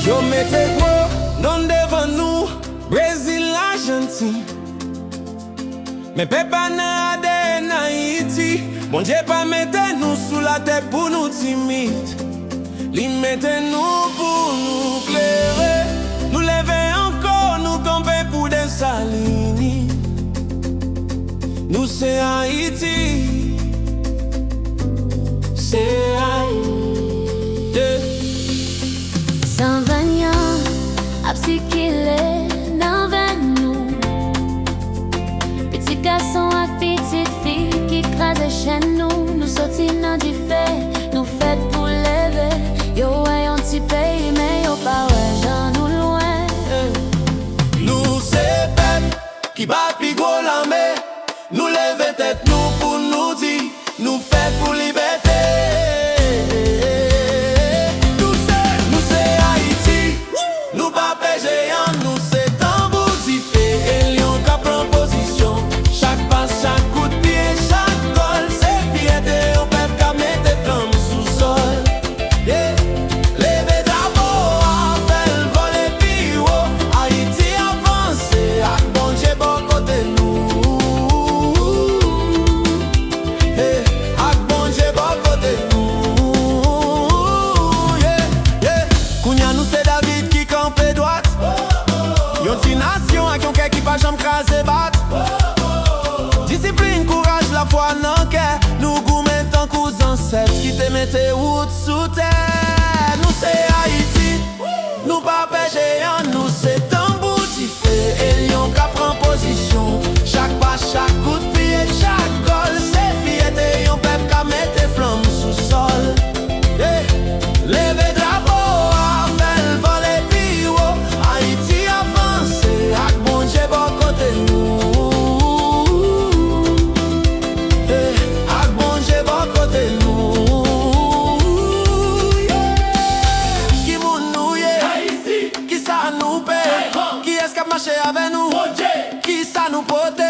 Yo mette gros, non devant nous, Brésil, l'Argentine. Mais peuple n'a ADN Haïti. Bon Dieu pas mette nous sous la tête pour nous timides. Li mette nous pour nous clairer. Nous lever encore, nous camper pour des salines. Nous c'est Haïti. C'est Haïti. 120 ans, à psychilé, dans nous. Petit garçon à petite fille qui crase chez nous. Nous sortis dans du fait, nous faites pour lever. Yo, ouais, un petit pays, mais yo, pas ouais, j'en nous loin. Nous c'est peuple qui bat plus gros la mer. Nous lever tête nous pour nous dire, nous fait pour liberté. Nation avec un cœur qui pas jamais crasé bat. Discipline, courage, la foi dans cœur. Nous gourmets tant qu'aux ancêtres qui te mettaient route sous terre. Nous c'est Haïti, nous pas géant, nous c'est tambour qui fait. Et lion qui prend position. Chaque pas, chaque coup de pied, chaque goal, c'est fierté. Un peuple qui met des flammes sous sol. Levez drapeau. Qui est-ce qui a marché avec nous? Qui ça nous pote?